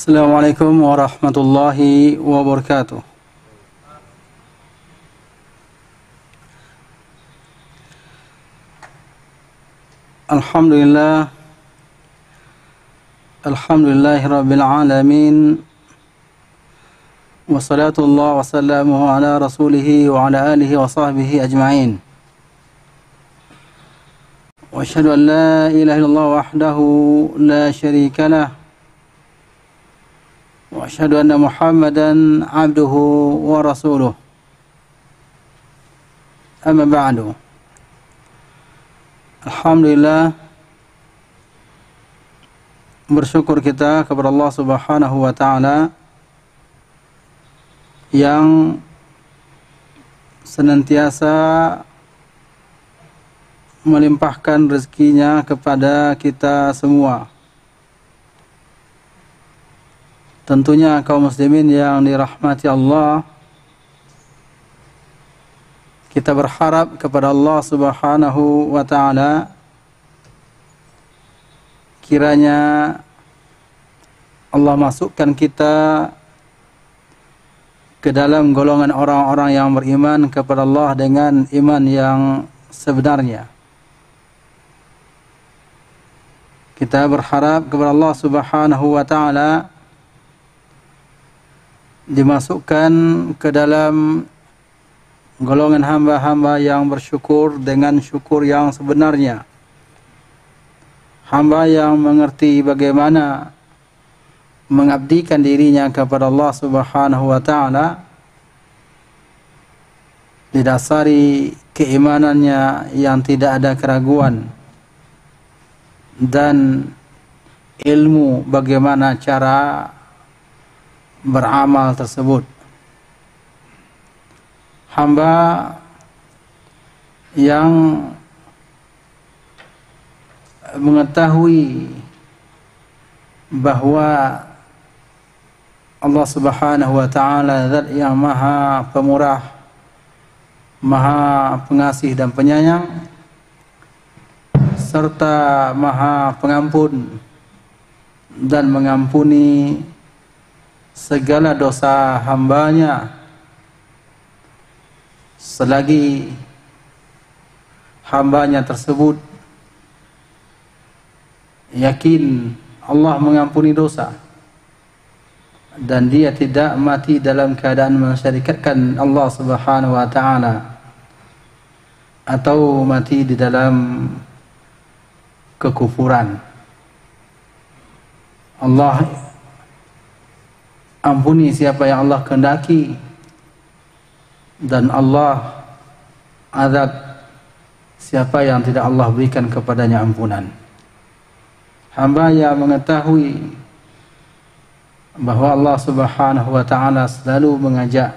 Assalamualaikum warahmatullahi wabarakatuh. Alhamdulillah, alhamdulillahi rabbil alamin. Wassalatullah wassalamuhu ala rasulihi wa ala alihi wa sahbihi ajma'in. Wa asyhadu an la ilaha illallah wahdahu la syarika lah. Wa asyhadu anna Muhammadan abduhu wa rasuluh. Amma ba'du. Alhamdulillah, bersyukur kita kepada Allah Subhanahu wa taala yang senantiasa melimpahkan rezekinya kepada kita semua. Tentunya kaum muslimin yang dirahmati Allah, kita berharap kepada Allah Subhanahu wa taala kiranya Allah masukkan kita ke dalam golongan orang-orang yang beriman kepada Allah dengan iman yang sebenarnya. Kita berharap kepada Allah Subhanahu wa taala dimasukkan ke dalam golongan hamba-hamba yang bersyukur dengan syukur yang sebenarnya. Hamba yang mengerti bagaimana mengabdikan dirinya kepada Allah Subhanahu wa taala didasari keimanannya yang tidak ada keraguan dan ilmu bagaimana cara beramal tersebut. Hamba yang mengetahui bahwa Allah Subhanahu wa taala zat yang maha pemurah, maha pengasih dan penyayang, serta maha pengampun dan mengampuni segala dosa hambanya selagi hambanya tersebut yakin Allah mengampuni dosa dan dia tidak mati dalam keadaan mensyarikatkan Allah Subhanahu wa taala atau mati di dalam kekufuran. Allah ampuni siapa yang Allah kehendaki dan Allah azab siapa yang tidak Allah berikan kepadanya ampunan. Hamba yang mengetahui bahwa Allah Subhanahu wa taala selalu mengajak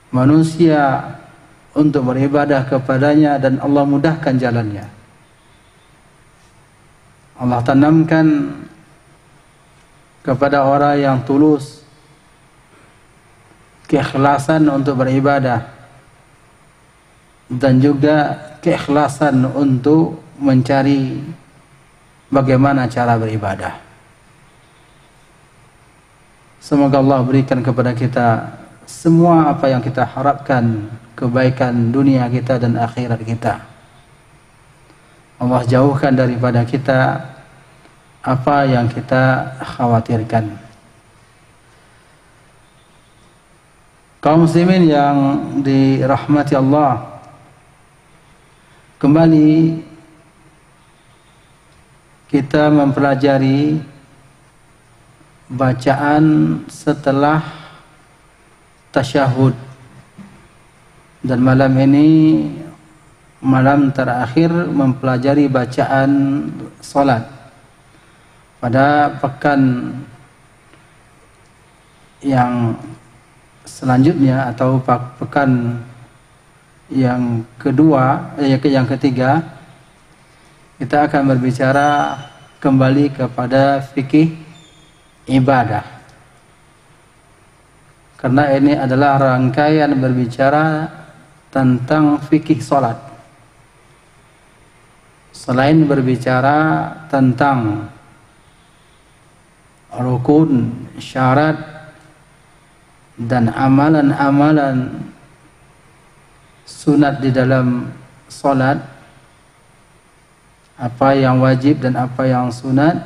manusia untuk beribadah kepadanya dan Allah mudahkan jalannya. Allah tanamkan kepada orang yang tulus keikhlasan untuk beribadah dan juga keikhlasan untuk mencari bagaimana cara beribadah. Semoga Allah berikan kepada kita semua apa yang kita harapkan, kebaikan dunia kita dan akhirat kita. Allah jauhkan daripada kita apa yang kita khawatirkan. Kaum muslimin yang dirahmati Allah, kembali kita mempelajari bacaan setelah tasyahud, dan malam ini malam terakhir mempelajari bacaan salat. Pada pekan yang selanjutnya atau pekan yang kedua, yang ketiga, kita akan berbicara kembali kepada fikih ibadah. Karena ini adalah rangkaian berbicara tentang fikih salat. Selain berbicara tentang rukun, syarat, dan amalan-amalan sunat di dalam salat, apa yang wajib dan apa yang sunat,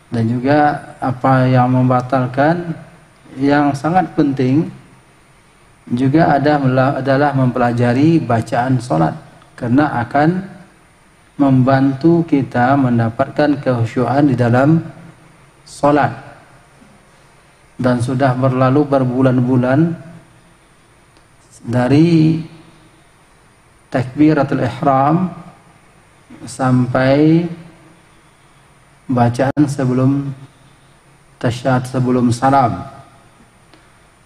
dan juga apa yang membatalkan. Yang sangat penting juga adalah mempelajari bacaan salat, karena akan membantu kita mendapatkan kekhusyuan di dalam salat. Dan sudah berlalu berbulan-bulan dari takbiratul ihram sampai bacaan sebelum tasyahud, sebelum salam.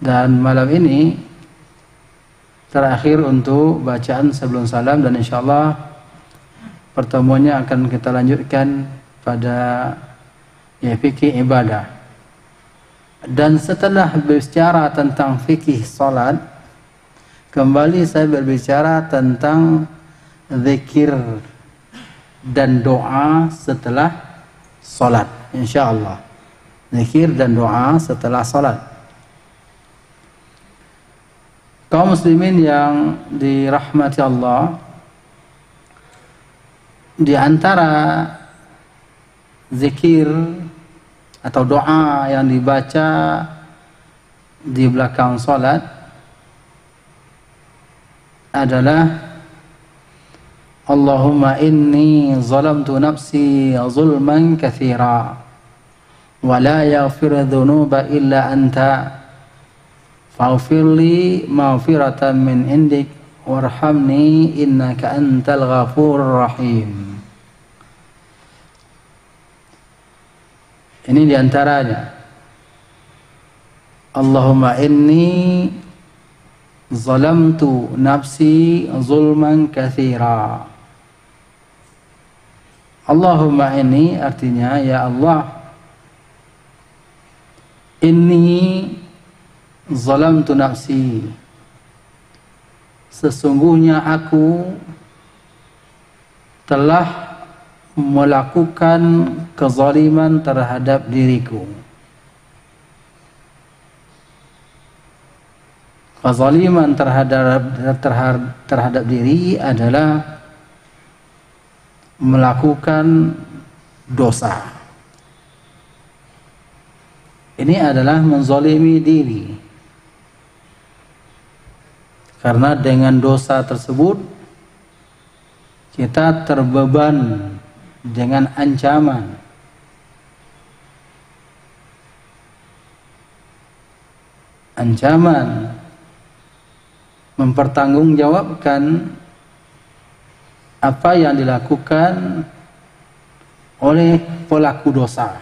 Dan malam ini terakhir untuk bacaan sebelum salam, dan insyaallah pertemuannya akan kita lanjutkan pada fikih ibadah. Dan setelah berbicara tentang fikih salat, kembali saya berbicara tentang zikir dan doa setelah salat, insyaallah. Zikir dan doa setelah salat. Kaum muslimin yang dirahmati Allah, di antara zikir atau doa yang dibaca di belakang salat adalah Allahumma inni zalamtu nafsi zulman katsira wa la yaghfiru dhunuba illa anta faghfirli maghfiratan min indik warhamni innaka antal ghafurur rahim. Ini diantaranya. Allahumma inni zalamtu nafsi zulman katsira. Allahumma inni artinya, ya Allah, inni zalamtu nafsi, sesungguhnya aku telah melakukan kezaliman terhadap diriku. Kezaliman terhadap diri adalah melakukan dosa. Ini adalah menzalimi diri, karena dengan dosa tersebut kita terbeban dengan ancaman mempertanggungjawabkan apa yang dilakukan oleh pelaku dosa.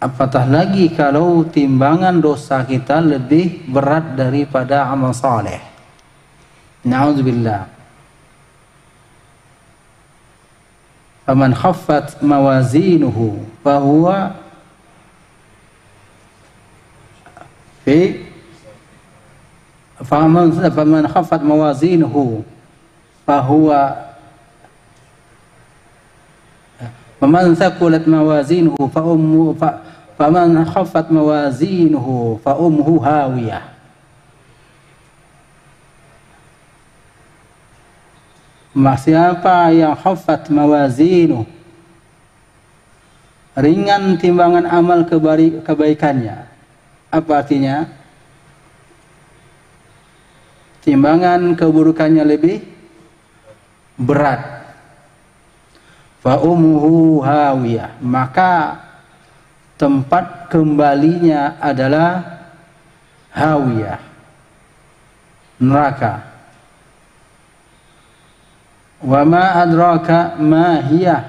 Apatah lagi kalau timbangan dosa kita lebih berat daripada amal saleh. Na'udzubillah. Faman khaffat mawazinuhu fahuwa fi faman khaffat mawazinuhu fahuwa faman thaqulat mawazinuhu faman khaffat mawazinuhu fa ummuhu hawiyah. Siapa yang khaffat mawazinuh, ringan timbangan amal kebaikannya. Apa artinya? Timbangan keburukannya lebih berat. Fa ummuhu hawiyah, maka tempat kembalinya adalah hawiyah, neraka. Wa ma adraka ma hiya,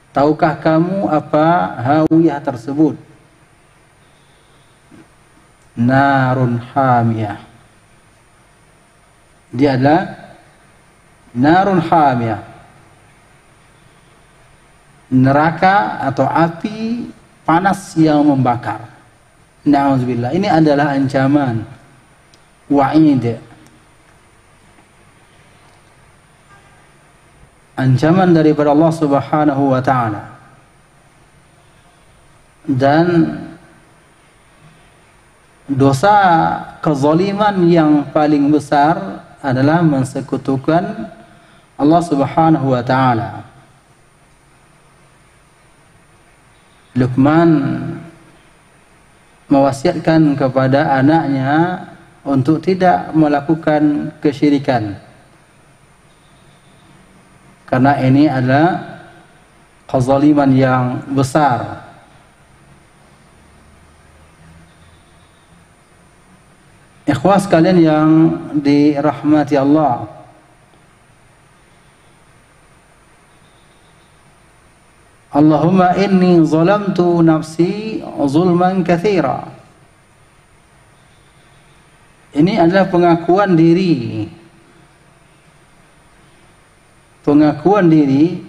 tahukah kamu apa hawiyah tersebut? Narun hamiyah, dia adalah narun hamiyah, neraka atau api panas yang membakar. Na'udzubillah. Ini adalah ancaman, wa'id. ancaman daripada Allah Subhanahu wa taala. Dan dosa kezaliman yang paling besar adalah mensekutukan Allah Subhanahu wa taala. Luqman mewasiatkan kepada anaknya untuk tidak melakukan kesyirikan, karena ini adalah kezaliman yang besar. Ikhwah sekalian yang dirahmati Allah, Allahumma inni zalamtu nafsi zulman katsira. Ini adalah pengakuan diri. Pengakuan diri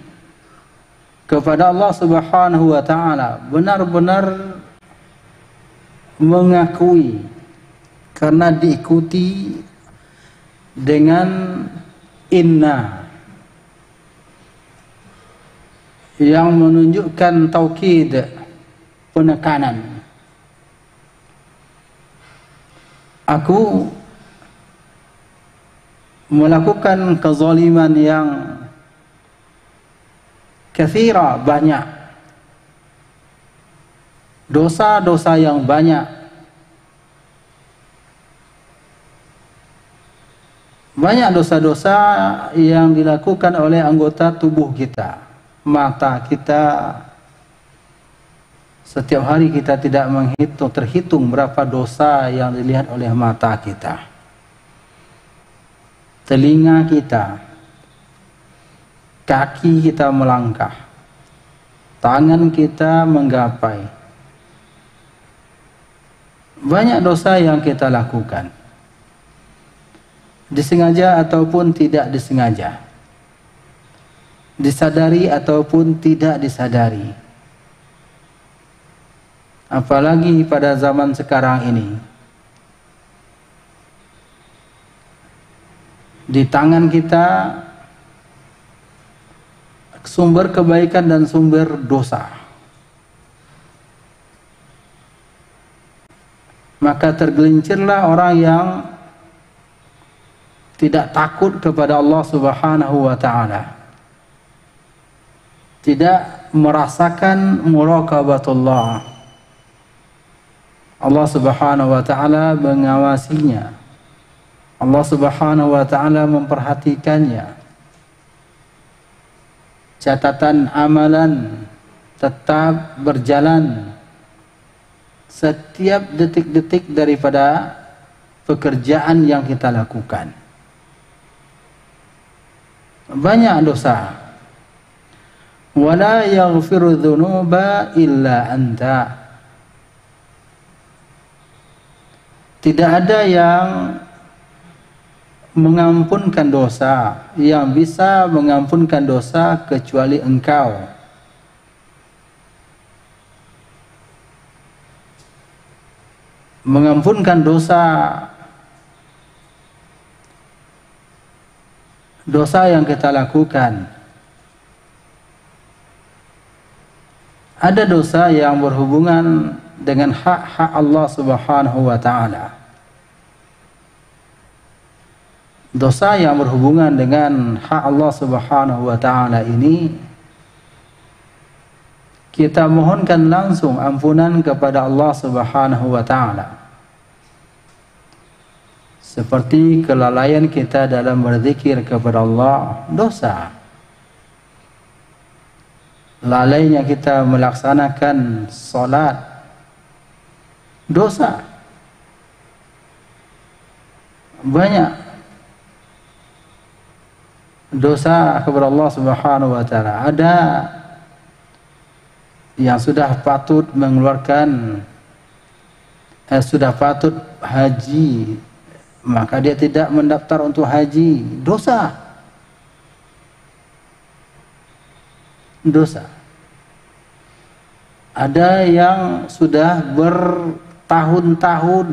kepada Allah Subhanahu wa taala, benar-benar mengakui, karena diikuti dengan inna yang menunjukkan taukid, penekanan. Aku melakukan kezaliman yang katsira, banyak, dosa-dosa yang banyak. Banyak dosa-dosa yang dilakukan oleh anggota tubuh kita. Mata kita, setiap hari kita tidak terhitung berapa dosa yang dilihat oleh mata kita. Telinga kita, kaki kita melangkah, tangan kita menggapai. Banyak dosa yang kita lakukan, disengaja ataupun tidak disengaja, disadari ataupun tidak disadari. Apalagi pada zaman sekarang ini, di tangan kita sumber kebaikan dan sumber dosa. Maka tergelincirlah orang yang tidak takut kepada Allah Subhanahu wa taala, tidak merasakan muraqabatullah. Allah Subhanahu wa taala mengawasinya. Allah Subhanahu wa taala memperhatikannya. Catatan amalan tetap berjalan setiap detik-detik daripada pekerjaan yang kita lakukan. Banyak dosa. Wala yaghfiru dzunuba illa anta. Tidak ada yang mengampunkan dosa, yang bisa mengampunkan dosa kecuali Engkau. Mengampunkan dosa yang kita lakukan. Ada dosa yang berhubungan dengan hak-hak Allah Subhanahu wa taala. Dosa yang berhubungan dengan hak Allah Subhanahu wa taala ini kita mohonkan langsung ampunan kepada Allah Subhanahu wa taala. Seperti kelalaian kita dalam berzikir kepada Allah, dosa. Lalainya kita melaksanakan salat, dosa. Banyak dosa kepada Allah Subhanahu wa taala. Ada yang sudah patut mengeluarkan sudah patut haji, maka dia tidak mendaftar untuk haji, dosa. Ada yang sudah bertahun-tahun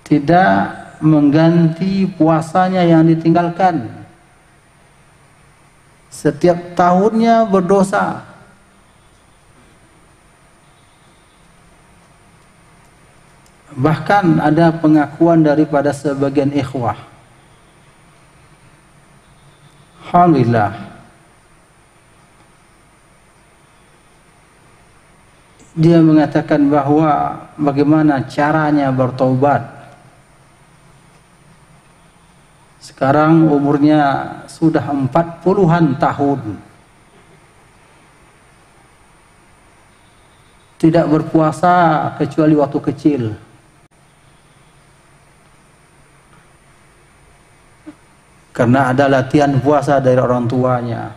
tidak mengganti puasanya yang ditinggalkan, setiap tahunnya berdosa. Bahkan ada pengakuan daripada sebagian ikhwah, alhamdulillah, dia mengatakan bahwa bagaimana caranya bertaubat. Sekarang umurnya sudah 40-an tahun, tidak berpuasa kecuali waktu kecil. Karena ada latihan puasa dari orang tuanya.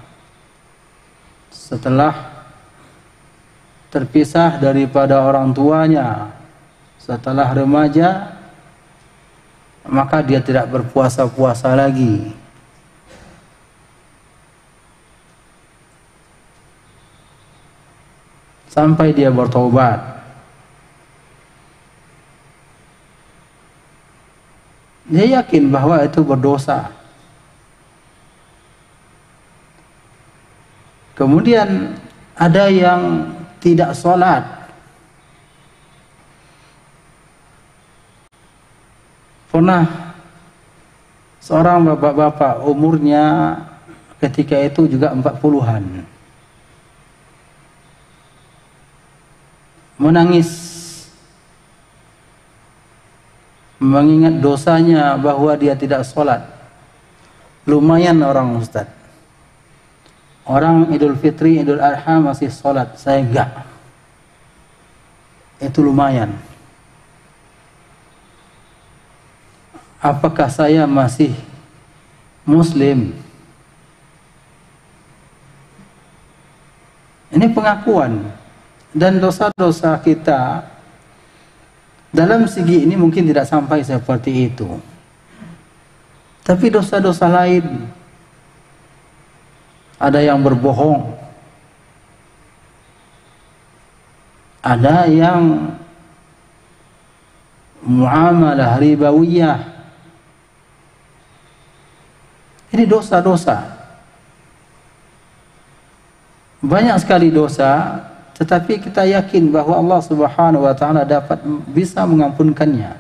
Setelah terpisah daripada orang tuanya, setelah remaja, maka dia tidak berpuasa-puasa lagi. Sampai dia bertaubat. Dia yakin bahwa itu berdosa. Kemudian ada yang tidak sholat. Pernah seorang bapak-bapak umurnya ketika itu juga 40-an. Menangis. Mengingat dosanya bahwa dia tidak sholat. Lumayan orang Ustaz. Orang Idul Fitri, Idul Adha masih sholat, saya enggak. Itu lumayan. Apakah saya masih Muslim? Ini pengakuan. Dan dosa-dosa kita dalam segi ini mungkin tidak sampai seperti itu. Tapi dosa-dosa lain, ada yang berbohong, ada yang muamalah ribawiyah. Ini dosa-dosa. Banyak sekali dosa, tetapi kita yakin bahwa Allah Subhanahu wa taala bisa mengampunkannya.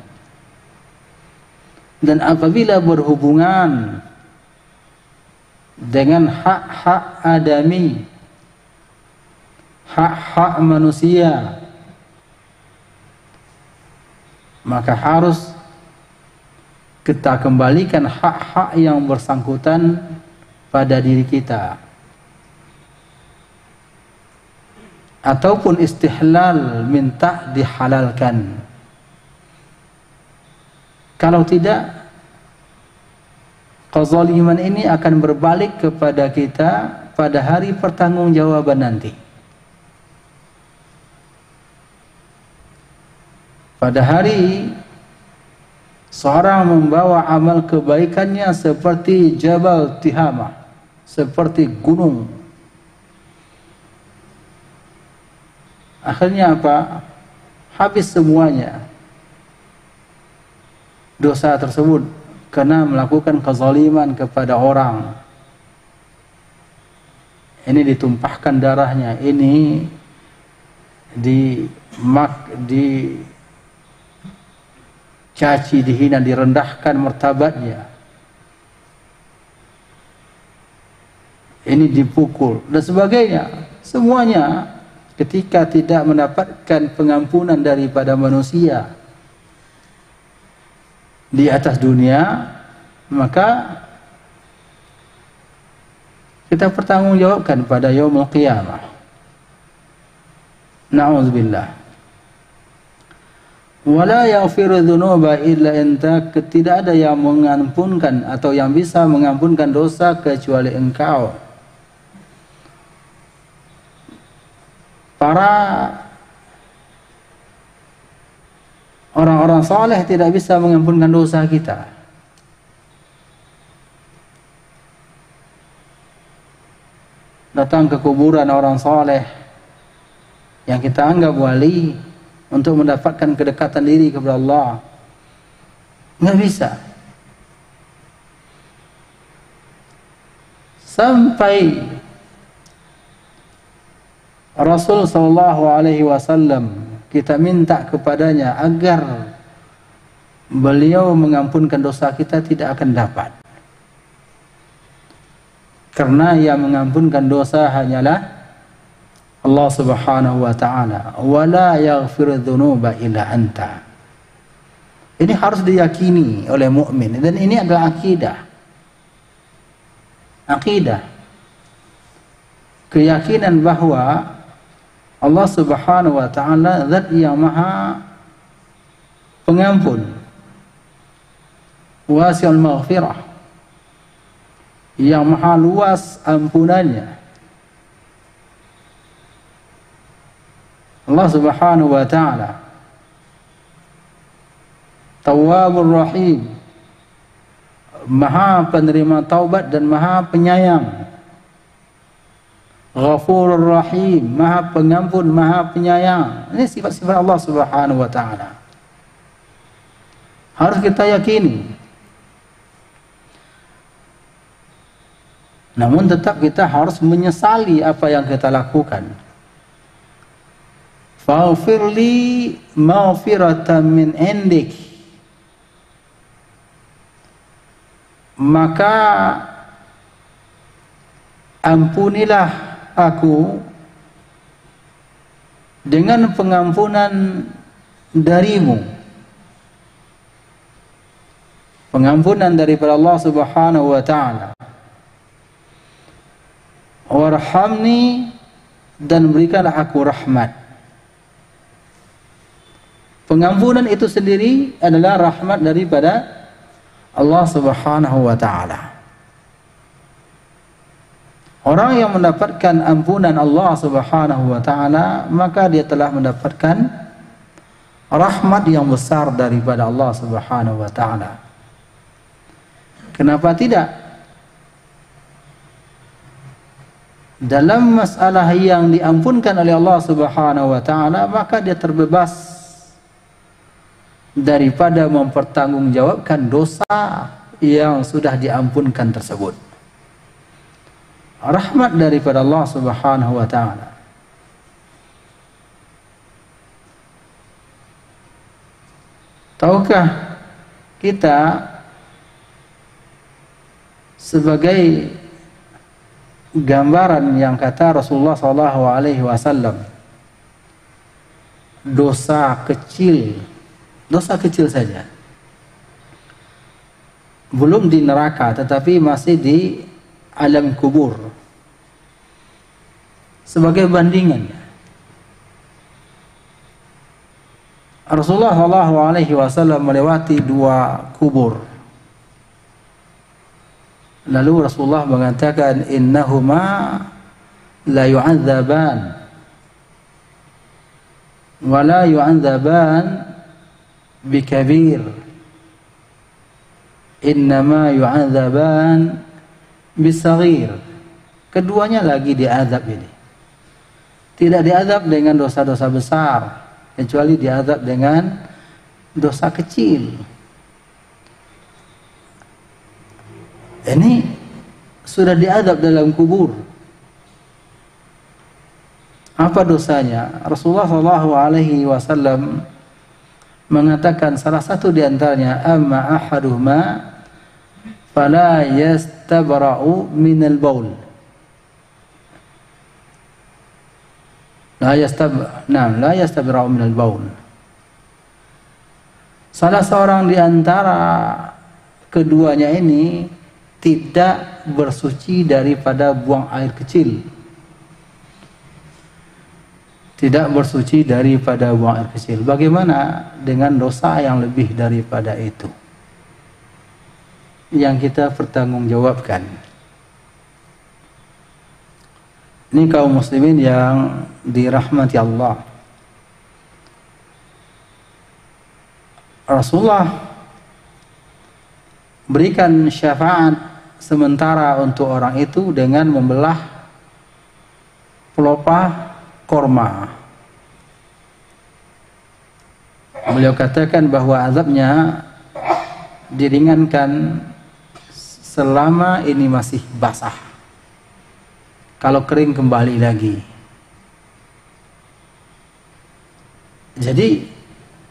Dan apabila berhubungan dengan hak-hak adami, hak-hak manusia, maka harus kita kembalikan hak-hak yang bersangkutan pada diri kita. Ataupun istihlal, minta dihalalkan. Kalau tidak, kezaliman ini akan berbalik kepada kita pada hari pertanggungjawaban nanti. Pada hari seorang membawa amal kebaikannya seperti Jabal Tihama, seperti gunung. Akhirnya apa? Habis semuanya dosa tersebut karena melakukan kezaliman kepada orang. Ini ditumpahkan darahnya, ini dicaci, dihina, direndahkan martabatnya. Ini dipukul dan sebagainya. Semuanya ketika tidak mendapatkan pengampunan daripada manusia di atas dunia, maka kita pertanggungjawabkan pada yaumul qiyamah. Na'udzubillah. Wala yaghfiru dzunuba illa anta, tidak ada yang mengampunkan atau yang bisa mengampunkan dosa kecuali Engkau. Para orang-orang saleh tidak bisa mengampunkan dosa kita. Datang ke kuburan orang saleh yang kita anggap wali untuk mendapatkan kedekatan diri kepada Allah, nggak bisa. sampai Rasul sallallahu alaihi wasallam kita minta kepadanya agar beliau mengampunkan dosa kita, tidak akan dapat. Karena yang mengampunkan dosa hanyalah Allah Subhanahu wa taala. Wala yaghfiru dzunuba illa anta. Ini harus diyakini oleh mukmin, dan ini adalah akidah. Akidah. Keyakinan bahwa Allah Subhanahu wa taala zat yang maha pengampun, wasi'ul maghfirah, yang maha luas ampunannya. Allah Subhanahu wa taala Tawwabur Rahim, maha penerima taubat dan maha penyayang. Ghafurur Rahim, maha pengampun, maha penyayang. Ini sifat-sifat Allah Subhanahu wa taala. Harus kita yakini. Namun tetap kita harus menyesali apa yang kita lakukan. Faghfirli maghfiratan min indik. Maka ampunilah aku dengan pengampunan darimu. Pengampunan daripada Allah Subhanahu wa taala. Warhamni, dan berikanlah aku rahmat. Pengampunan itu sendiri adalah rahmat daripada Allah Subhanahu wa taala. Orang yang mendapatkan ampunan Allah Subhanahu wa taala, maka dia telah mendapatkan rahmat yang besar daripada Allah Subhanahu wa taala. Kenapa tidak? Dalam masalah yang diampunkan oleh Allah Subhanahu wa taala, maka dia terbebas daripada mempertanggungjawabkan dosa yang sudah diampunkan tersebut. Rahmat daripada Allah Subhanahu wa taala. Tahukah kita sebagai gambaran yang kata Rasulullah sallallahu alaihi wasallam, dosa kecil saja, belum di neraka tetapi masih di alam kubur, sebagai bandingan, Rasulullah sallallahu alaihi wasallam melewati 2 kubur. Lalu Rasulullah mengatakan, innahuma la yu'adzaban wa la yu'adzaban bikabir, innama yu'adzaban bisaghir. Keduanya lagi diazab ini. Tidak diazab dengan dosa-dosa besar, kecuali diazab dengan dosa kecil. Ini sudah diazab dalam kubur. Apa dosanya? Rasulullah sallallahu alaihi wasallam mengatakan salah satu di antaranya, amma ahaduhuma fala yastabra'u minal baul. La yastabra'u minal baul. Salah seorang di antara keduanya ini tidak bersuci daripada buang air kecil. Tidak bersuci daripada buang air kecil. Bagaimana dengan dosa yang lebih daripada itu, yang kita pertanggungjawabkan? Ini kaum muslimin yang dirahmati Allah. Rasulullah berikan syafaat sementara untuk orang itu dengan membelah pelepah korma. Beliau katakan bahwa azabnya diringankan selama ini masih basah. kalau kering kembali lagi. Jadi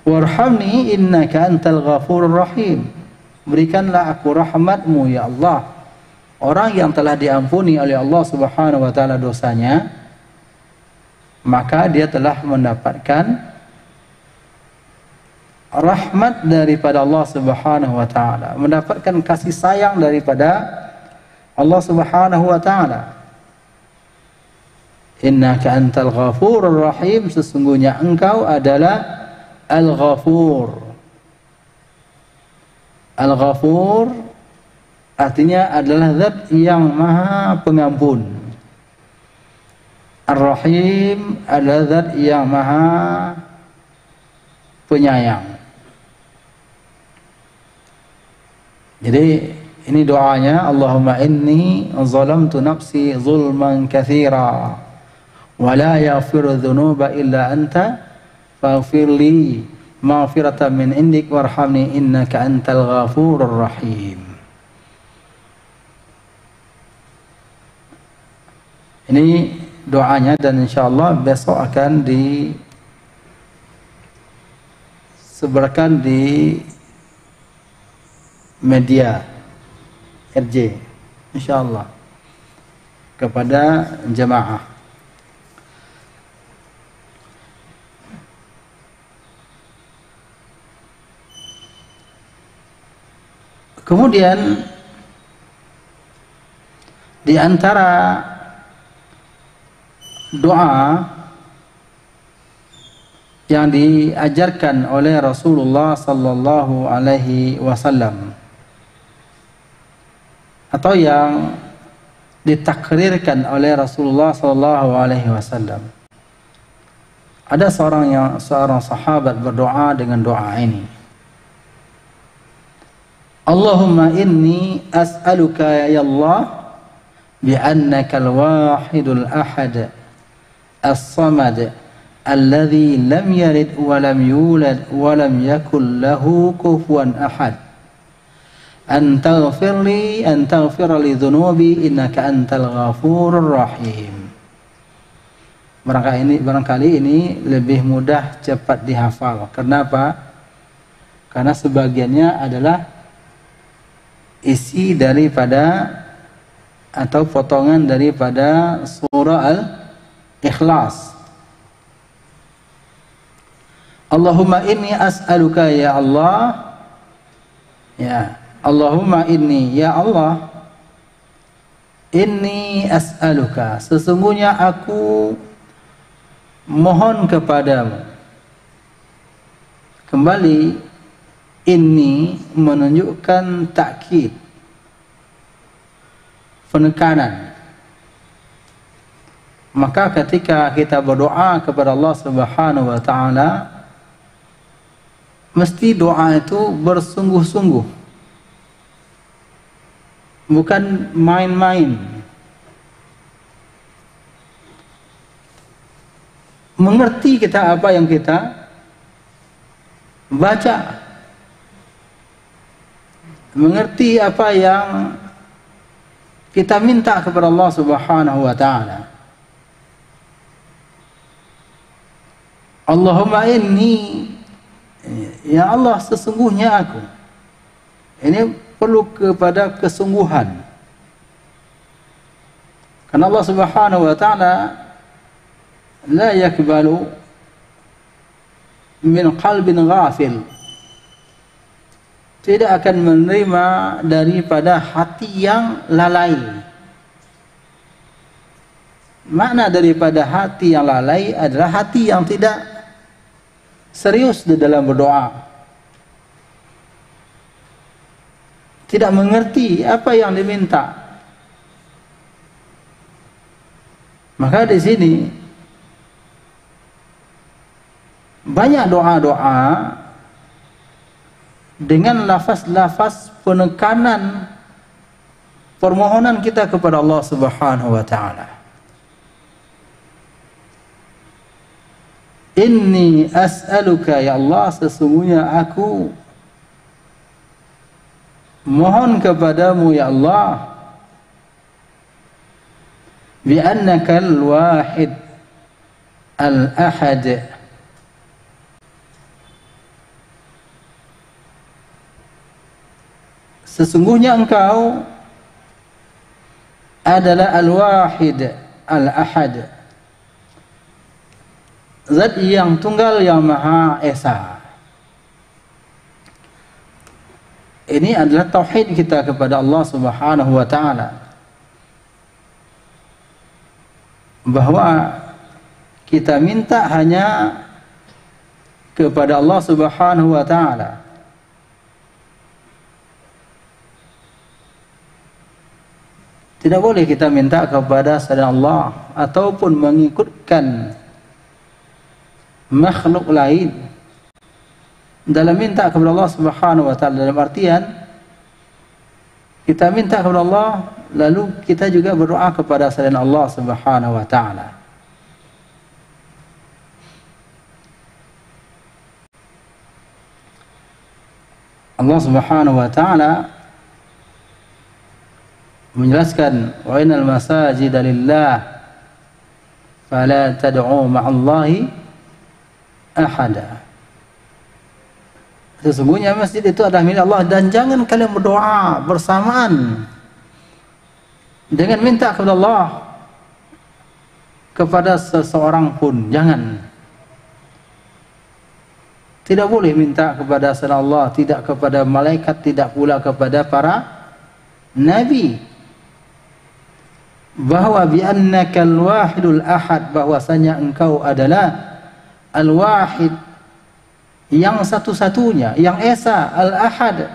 warhamni innaka antal ghafurur rahim. Berikanlah aku rahmatmu ya Allah. Orang yang telah diampuni oleh Allah Subhanahu wa taala dosanya, maka dia telah mendapatkan rahmat daripada Allah Subhanahu wa taala, mendapatkan kasih sayang daripada Allah Subhanahu wa taala. Innaka antal ghafurur rahim, sesungguhnya engkau adalah Al-Ghafur. Al-Ghafur artinya adalah zat yang maha pengampun. Ar-Rahim adalah zat yang maha penyayang. Jadi ini doanya, Allahumma inni zalamtu nafsi zulman katsira wa la yaghfiru dzunuba illa anta faghfir li maghfiratan min indik warhamni innaka antal ghafurur rahim. Ini doanya dan insyaallah besok akan disebarkan di media RJ insyaallah kepada jemaah. Kemudian di antara doa yang diajarkan oleh Rasulullah sallallahu alaihi wasallam atau yang ditakrirkan oleh Rasulullah sallallahu alaihi wasallam, ada seorang sahabat berdoa dengan doa ini. Allahumma inni as'aluka ya Allah bi'annaka al-wahidul ahad as-samad alladhi lam yalid wa lam yulad wa lam yakul lahu kufuwan ahad an taghfir li dhunubi innaka antal ghafurur rahim. Barangkali ini lebih mudah cepat dihafal. Kenapa? Karena sebagiannya adalah isi daripada atau potongan daripada surah Al-Ikhlas. Allahumma inni as'aluka ya Allah, ya Allahumma inni ya Allah, inni as'aluka, sesungguhnya aku mohon kepadamu. Kembali ini menunjukkan takkid, penekanan. Maka ketika kita berdoa kepada Allah Subhanahu wa taala, mesti doa itu bersungguh-sungguh, bukan main-main. Mengerti kita apa yang kita baca, mengerti apa yang kita minta kepada Allah Subhanahu wa taala. Allahumma inni, ya Allah, sesungguhnya aku. Ini perlu kepada kesungguhan. Karena Allah Subhanahu wa taala la yakbalu min qalbin ghafil, tidak akan menerima daripada hati yang lalai. Makna daripada hati yang lalai adalah hati yang tidak serius di dalam berdoa, tidak mengerti apa yang diminta. Maka di sini banyak doa-doa dengan lafaz-lafaz penekanan permohonan kita kepada Allah Subhanahu wa taala. Inni as'aluka ya Allah, sesungguhnya aku mohon kepadamu ya Allah, bi annaka al-wahid al-ahad, sesungguhnya engkau adalah al-wahid al-ahad, zat yang tunggal yang maha esa. Ini adalah tauhid kita kepada Allah Subhanahu wa taala, bahwa kita minta hanya kepada Allah Subhanahu wa taala. Tidak boleh kita minta kepada selain Allah ataupun mengikutkan makhluk lain dalam minta kepada Allah Subhanahu wa taala. Dalam artian kita minta kepada Allah lalu kita juga berdoa kepada selain Allah Subhanahu wa taala. Allah Subhanahu wa taala menjelaskan, wa innal masajida lillah fala tad'u ma'allahi ahada. Sesungguhnya masjid itu adalah milik Allah dan jangan kalian berdoa bersamaan dengan minta kepada Allah kepada seseorang pun. Jangan. Tidak boleh minta kepada selain Allah, tidak kepada malaikat, tidak pula kepada para nabi. Bahwa bi annaka al-wahidul ahad, bahwasanya engkau adalah al-wahid yang satu-satunya, yang esa, al-ahad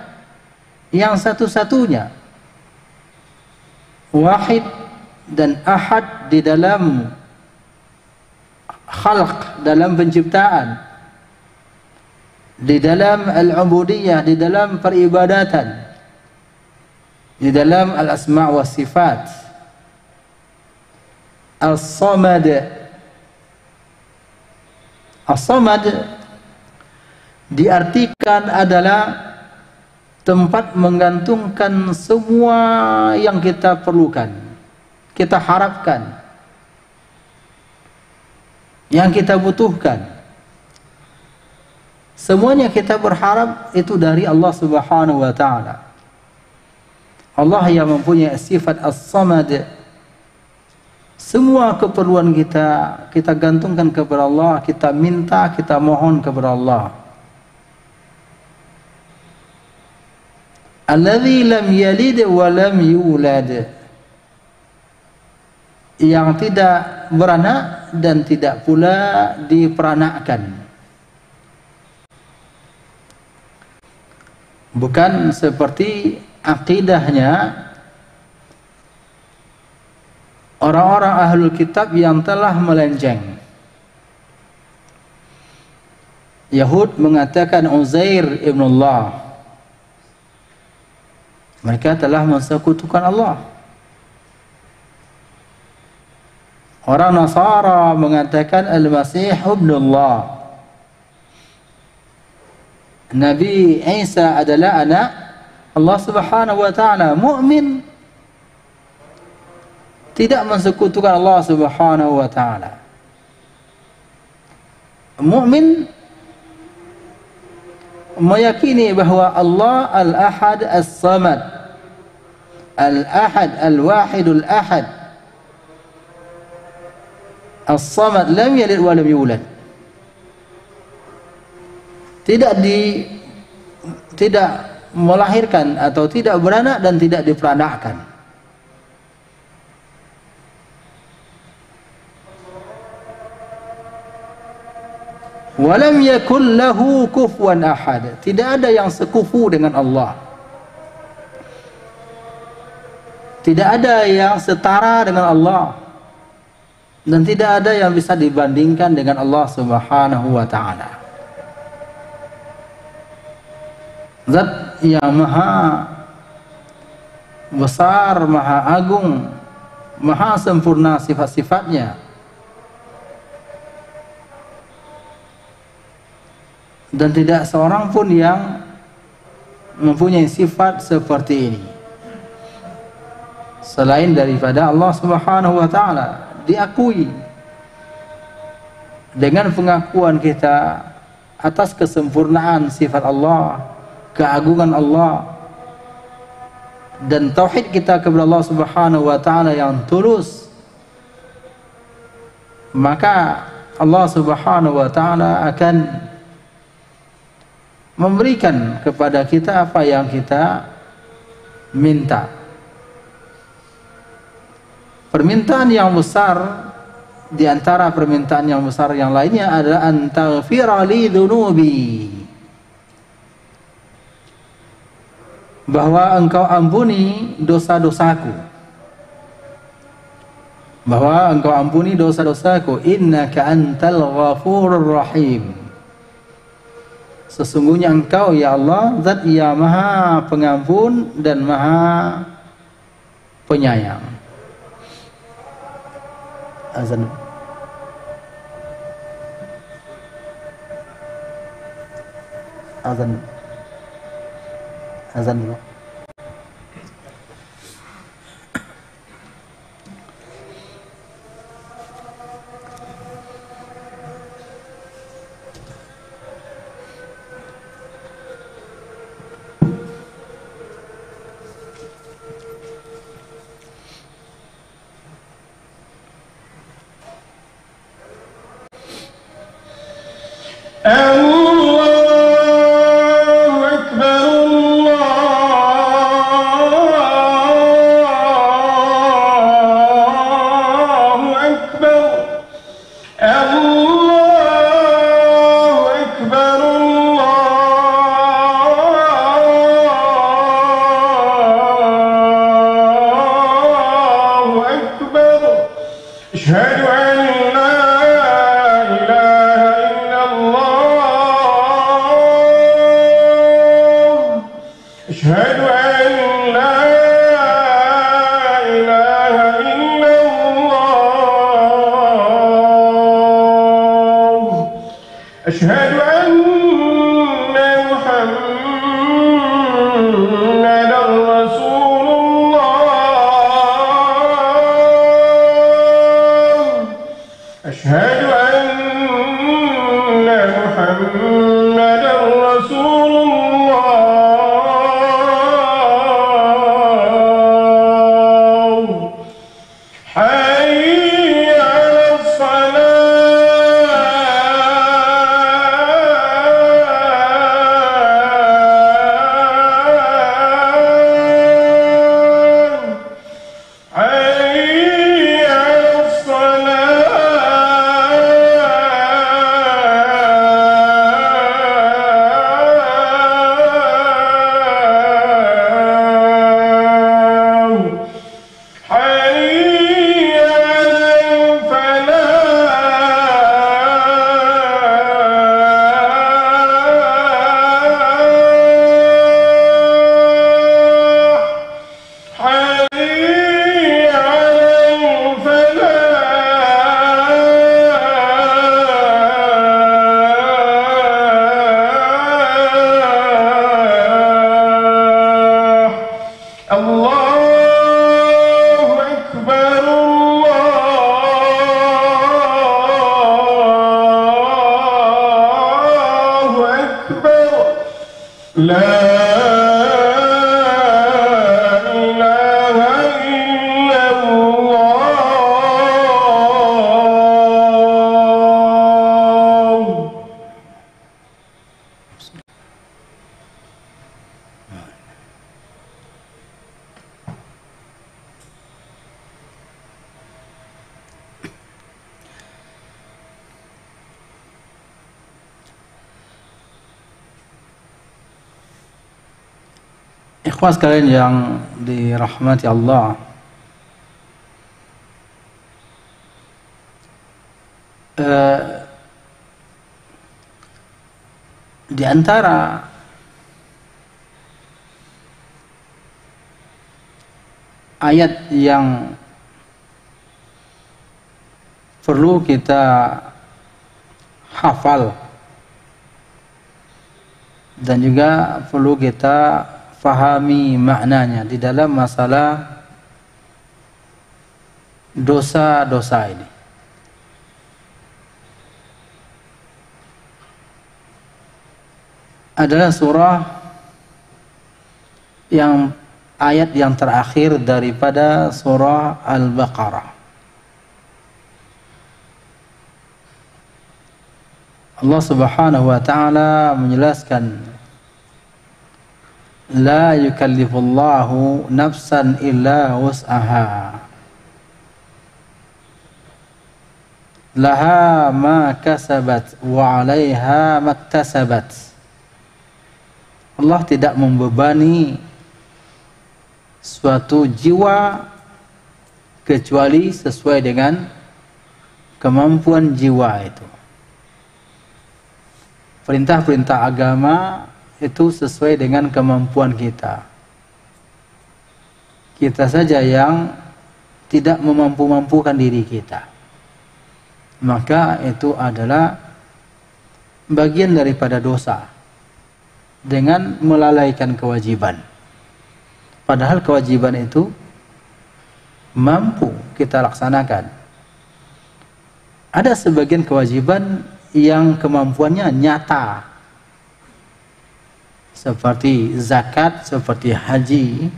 yang satu-satunya. Wahid dan ahad di dalam khalq, dalam penciptaan, di dalam al-ubudiyah, di dalam peribadatan, di dalam al-asma' wa sifat. As-samad, as-samad diartikan adalah tempat menggantungkan semua yang kita perlukan, kita harapkan, yang kita butuhkan. Semuanya kita berharap itu dari Allah Subhanahu wa taala. Allah yang mempunyai sifat as-samad. Semua keperluan kita gantungkan kepada Allah, kita minta, kita mohon kepada Allah. Alladzi lam yalid wa lam yulad, yang tidak beranak dan tidak pula diperanakkan. Bukan seperti akidahnya orang-orang ahlul kitab yang telah melenceng. Yahud mengatakan Uzair ibnullah. Mereka telah mensekutukan Allah. Orang Nasara mengatakan Al-Masih ibnullah. Nabi Isa adalah anak Allah Subhanahu wa taala. Mukmin tidak mensekutukan Allah Subhanahu wa taala. Mukmin meyakini bahwa Allah al-ahad as-samad, al-ahad al-wahidul ahad, as-samad lam yalid wa lam yulad. Tidak melahirkan atau tidak beranak dan tidak diperanakkan. Walam yakul lahu kufuwan ahad. Tidak ada yang sekufu dengan Allah. Tidak ada yang setara dengan Allah. Dan tidak ada yang bisa dibandingkan dengan Allah Subhanahu wa taala. Zat yang maha besar, maha agung, maha sempurna sifat-sifatnya. Dan tidak seorang pun yang mempunyai sifat seperti ini. selain daripada Allah Subhanahu wa taala, diakui dengan pengakuan kita atas kesempurnaan sifat Allah, keagungan Allah, dan tauhid kita kepada Allah Subhanahu wa taala yang tulus, maka Allah Subhanahu wa taala akan memberikan kepada kita apa yang kita minta. Permintaan yang besar di antara permintaan yang besar yang lainnya adalah antaghfira li dzunubi, bahwa engkau ampuni dosa-dosaku, bahwa engkau ampuni dosa-dosaku. Innaka antal ghafurur rahim, sesungguhnya engkau ya Allah zat yang maha pengampun dan maha penyayang. Azan. Azan. Azan dulu. Ikhwan sekalian yang dirahmati Allah, di antara ayat yang perlu kita hafal dan juga perlu kita fahami maknanya di dalam masalah dosa-dosa ini. Adalah surah yang ayat yang terakhir daripada surah Al-Baqarah. Allah Subhanahu wa taala menjelaskan, la yukallifullahu nafsan illa wus'aha, laha ma kasabat wa 'alaiha maktasabat. Allah tidak membebani suatu jiwa kecuali sesuai dengan kemampuan jiwa itu. Perintah-perintah agama itu sesuai dengan kemampuan kita. Kita saja yang tidak memampu-mampukan diri kita. Maka itu adalah bagian daripada dosa dengan melalaikan kewajiban. Padahal kewajiban itu mampu kita laksanakan. Ada sebagian kewajiban yang kemampuannya nyata, seperti zakat, seperti haji.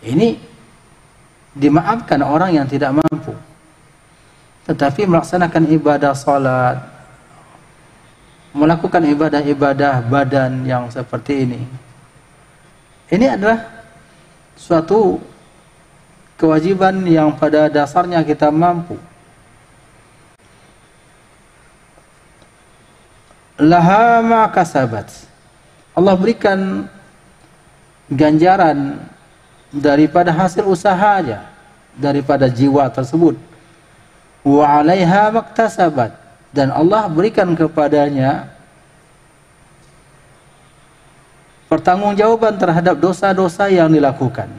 Ini dimaafkan orang yang tidak mampu. Tetapi melaksanakan ibadah salat, melakukan ibadah-ibadah badan yang seperti ini adalah suatu kewajiban yang pada dasarnya kita mampu. Laha ma kasabat, Allah berikan ganjaran daripada hasil usahanya, daripada jiwa tersebut. Wa 'alaiha maktasabat, dan Allah berikan kepadanya pertanggungjawaban terhadap dosa-dosa yang dilakukan.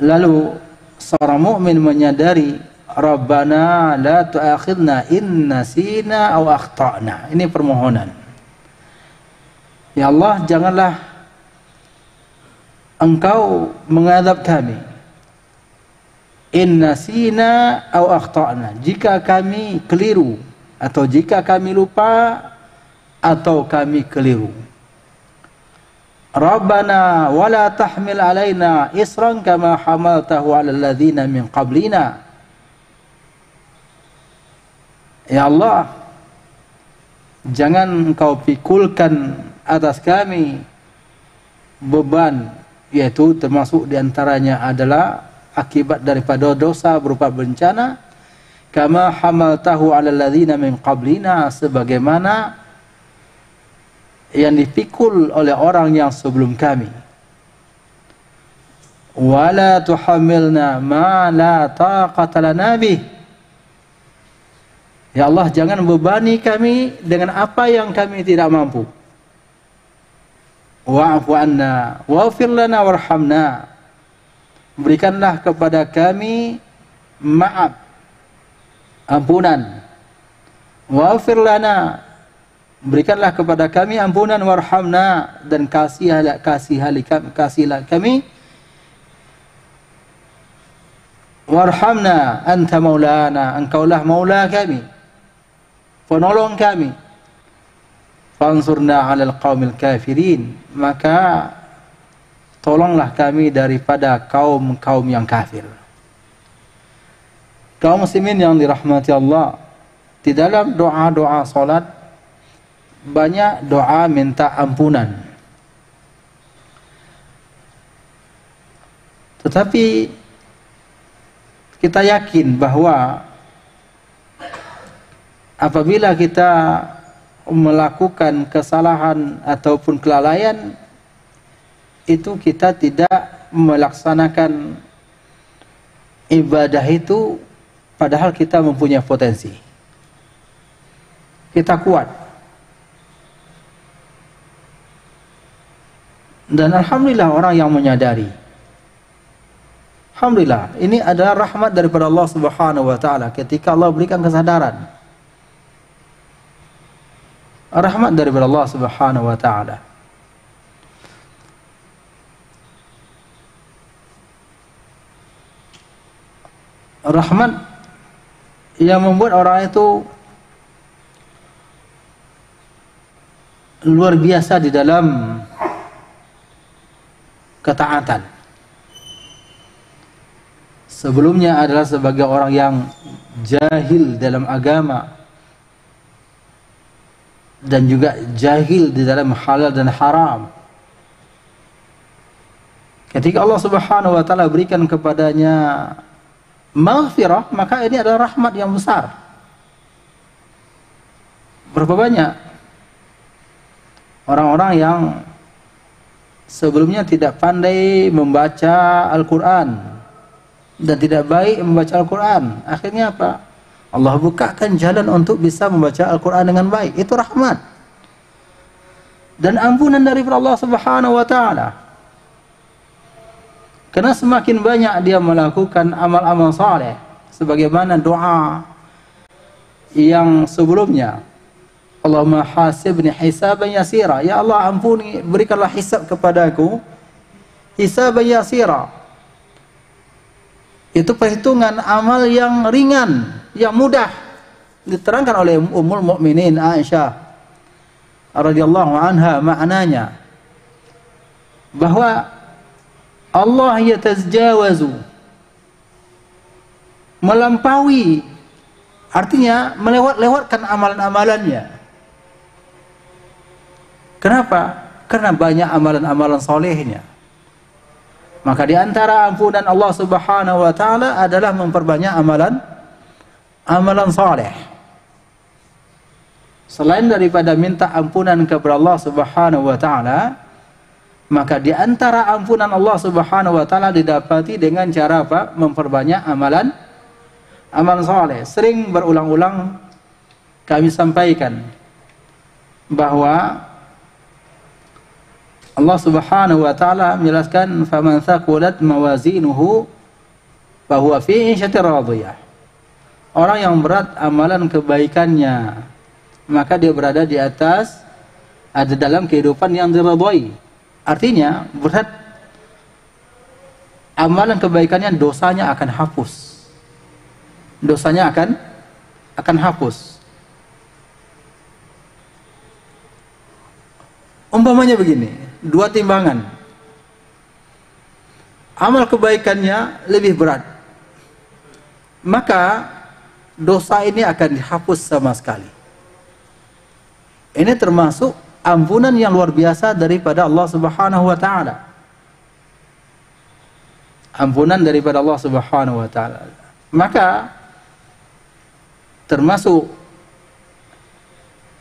Lalu seorang mukmin menyadari, Rabbana la tu'akhidna in nasina aw akhtana. Ini permohonan. Ya Allah, janganlah Engkau mengadab kami in nasina aw akhtana, jika kami keliru atau jika kami lupa atau kami keliru. Rabbana wala tahmil alaina isran kama hamaltahu 'alal ladzina min qablina. Ya Allah, jangan Engkau pikulkan atas kami beban, yaitu termasuk diantaranya adalah akibat daripada dosa berupa bencana, kama hamaltahu 'alal ladzina min qablina, sebagaimana yang dipikul oleh orang yang sebelum kami. Wala tuhammilna ma la taqata lana bih. Ya Allah, jangan bebani kami dengan apa yang kami tidak mampu. Wa'fu anna waghfir lana warhamna. Berikanlah kepada kami maaf, ampunan. Waghfir lana, berikanlah kepada kami ampunan, warhamna, dan kasihilah kami. Warhamna anta maulana, engkaulah maula kami, penolong kami. Fansurna 'alal qaumil kafirin, maka tolonglah kami daripada kaum-kaum yang kafir. Kaum muslimin yang dirahmati Allah, di dalam doa-doa salat banyak doa minta ampunan. Tetapi kita yakin bahwa apabila kita melakukan kesalahan ataupun kelalaian, itu kita tidak melaksanakan ibadah itu, padahal kita mempunyai potensi. Kita kuat. Dan alhamdulillah orang yang menyadari. Alhamdulillah, ini adalah rahmat daripada Allah Subhanahu wa taala ketika Allah berikan kesadaran. Rahmat daripada Allah Subhanahu wa taala. rahmat yang membuat orang itu luar biasa di dalam ketaatan. Sebelumnya adalah sebagai orang yang jahil dalam agama dan juga jahil di dalam halal dan haram. Ketika Allah Subhanahu wa taala berikan kepadanya maghfirah, maka ini adalah rahmat yang besar. Berapa banyak orang-orang yang sebelumnya tidak pandai membaca Al-Quran dan tidak baik membaca Al-Quran. Akhirnya apa? Allah bukakan jalan untuk bisa membaca Al-Quran dengan baik. Itu rahmat dan ampunan daripada Allah Subhanahu wa taala. Karena semakin banyak dia melakukan amal-amal saleh, sebagaimana doa yang sebelumnya, Allahumma hasibni hisaban yasira, ya Allah ampuni, berikanlah hisab kepadaku hisaban yasira. Itu perhitungan amal yang ringan, yang mudah. Diterangkan oleh Ummul Mukminin Aisyah radhiyallahu anha maknanya bahwa Allah yatazjawazu, melampaui, artinya melewat-lewatkan amalan-amalannya. Kenapa? Karena banyak amalan-amalan solehnya. Maka di antara ampunan Allah Subhanahu wa taala adalah memperbanyak amalan soleh. Selain daripada minta ampunan kepada Allah Subhanahu wa taala, maka di antara ampunan Allah Subhanahu wa taala didapati dengan cara apa? Memperbanyak amalan soleh. Sering berulang-ulang kami sampaikan bahwa Allah Subhanahu wa taala menjelaskan faman thaqulat mawazinuhu fahuwa fi 'ishatin radiyah. Orang yang berat amalan kebaikannya, maka dia berada di atas, ada dalam kehidupan yang diridhai. Artinya berat amalan kebaikannya, dosanya akan hapus. Dosanya akan hapus. Umpamanya begini, dua timbangan. Amal kebaikannya lebih berat, maka dosa ini akan dihapus sama sekali. Ini termasuk ampunan yang luar biasa daripada Allah Subhanahu wa taala. Ampunan daripada Allah Subhanahu wa taala. Maka termasuk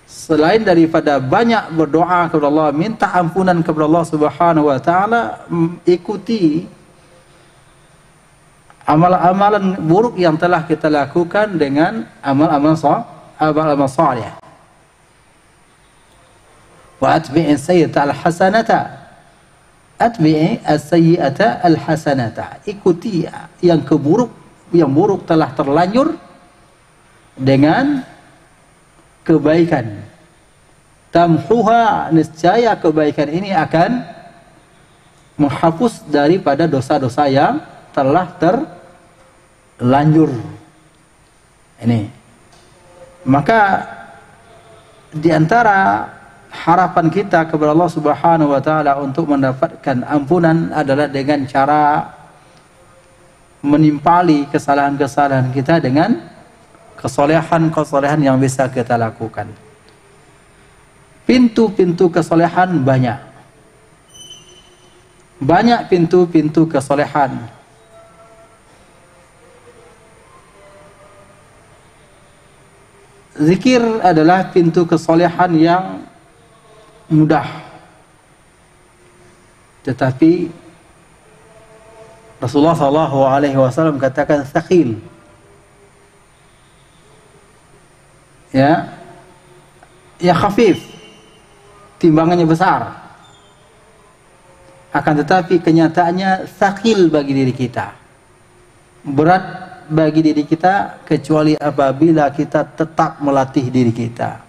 selain daripada banyak berdoa kepada Allah, minta ampunan kepada Allah Subhanahu wa taala, ikuti amalan-amalan buruk yang telah kita lakukan dengan amal-amal saleh. Wa atbi'i as-sayyi'ata al-hasanata, atbi'i as-sayyi'ata al-hasanata, ikuti yang buruk telah terlanjur dengan kebaikan. Tamhuha, niscaya kebaikan ini akan menghapus daripada dosa-dosa yang telah terlanjur. Ini. Maka di antara harapan kita kepada Allah Subhanahu wa taala untuk mendapatkan ampunan adalah dengan cara menimpali kesalahan-kesalahan kita dengan kesolehan-kesolehan yang bisa kita lakukan. Pintu-pintu kesolehan banyak. Banyak pintu-pintu kesolehan. Zikir adalah pintu kesolehan yang mudah, tetapi Rasulullah SAW katakan thaqil, ya khafif, timbangannya besar, akan tetapi kenyataannya thaqil bagi diri kita, berat bagi diri kita, kecuali apabila kita tetap melatih diri kita.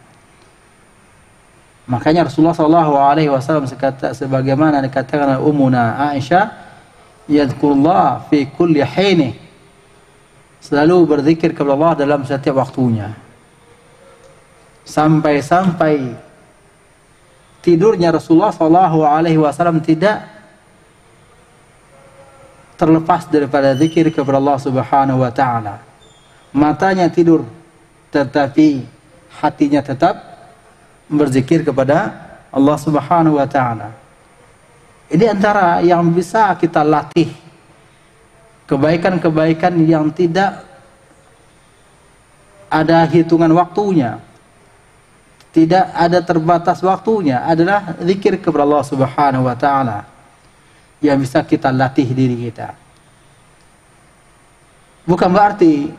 Makanya Rasulullah SAW sebagaimana dikatakan oleh Ummuna Aisyah, yadhkurullah fi kulli hini, selalu berzikir kepada Allah dalam setiap waktunya. Sampai-sampai tidurnya Rasulullah SAW tidak terlepas daripada zikir kepada Allah Subhanahu wa taala. Matanya tidur tetapi hatinya tetap berzikir kepada Allah Subhanahu wa taala. Ini antara yang bisa kita latih. Kebaikan-kebaikan yang tidak ada hitungan waktunya, tidak ada terbatas waktunya, adalah zikir kepada Allah Subhanahu wa taala yang bisa kita latih diri kita. Bukan berarti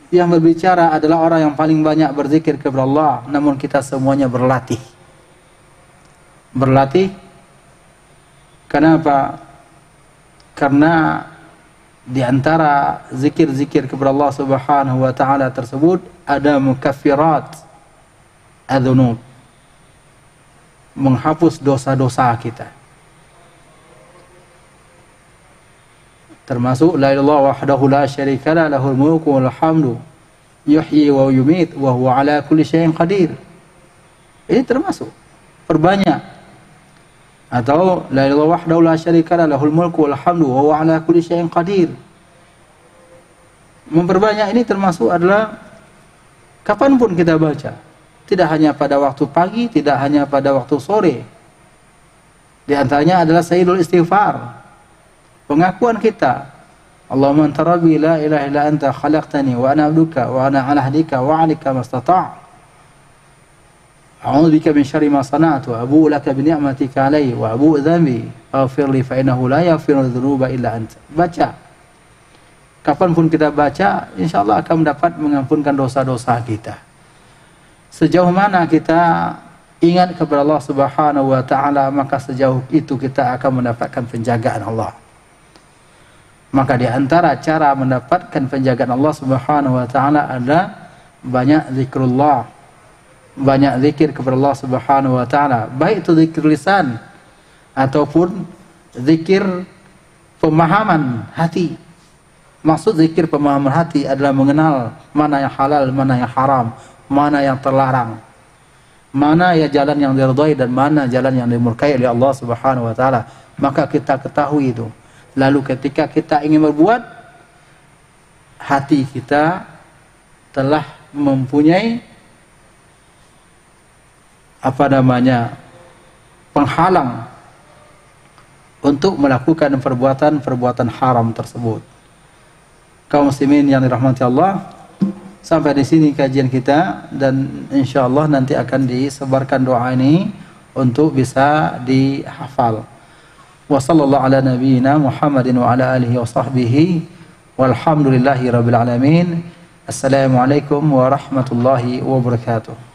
yang berbicara adalah orang yang paling banyak berzikir kepada Allah, namun kita semuanya berlatih. Berlatih. Kenapa? Karena di antara zikir-zikir kepada Allah Subhanahu wa taala tersebut ada mukaffirat adzunub, menghapus dosa-dosa kita. Termasuk la ilaha wahdahu la syarikalah lahul mulku wal hamdu yuhyi wa yumiit wa huwa ala kulli syai'in qadir. Ini termasuk perbanyak. Atau la ilaha wahdahu la syarikalah lahul mulku wal hamdu wa huwa ala kulli syai'in qadir. Memperbanyak ini termasuk adalah kapanpun kita baca. Tidak hanya pada waktu pagi, tidak hanya pada waktu sore. Di antaranya adalah sayyidul istighfar. Pengakuan kita, Allahumma anta rabbi la ilaha illa anta khalaqtani wa ana abduka wa ana ala ahdika wa 'alika mastata'. A'udzu bika min syarri ma sana'tu wa abu'u laka bi ni'matika 'alayya wa abu'u dzambi faghfir li fa innahu la yaghfiru dzunuba illa anta. Baca. Kapanpun kita baca, insyaallah akan mendapat mengampunkan dosa-dosa kita. Sejauh mana kita ingat kepada Allah Subhanahu wa taala, maka sejauh itu kita akan mendapatkan penjagaan Allah. Maka di antara cara mendapatkan penjagaan Allah Subhanahu wa taala adalah banyak zikrullah, banyak zikir kepada Allah Subhanahu wa taala, baik itu zikir lisan ataupun zikir pemahaman hati. Maksud zikir pemahaman hati adalah mengenal mana yang halal, mana yang haram, mana yang terlarang, mana ya jalan yang diridhai dan mana jalan yang dimurkai oleh Allah Subhanahu wa taala. Maka kita ketahui itu. Lalu ketika kita ingin berbuat, hati kita telah mempunyai penghalang untuk melakukan perbuatan-perbuatan haram tersebut. Kaum muslimin yang dirahmati Allah, sampai di sini kajian kita, dan insyaallah nanti akan disebarkan doa ini untuk bisa dihafal. Wa sallallahu ala nabiyyina Muhammadin wa ala alihi wa sahbihi walhamdulillahi rabbil alamin. Assalamualaikum warahmatullahi wabarakatuh.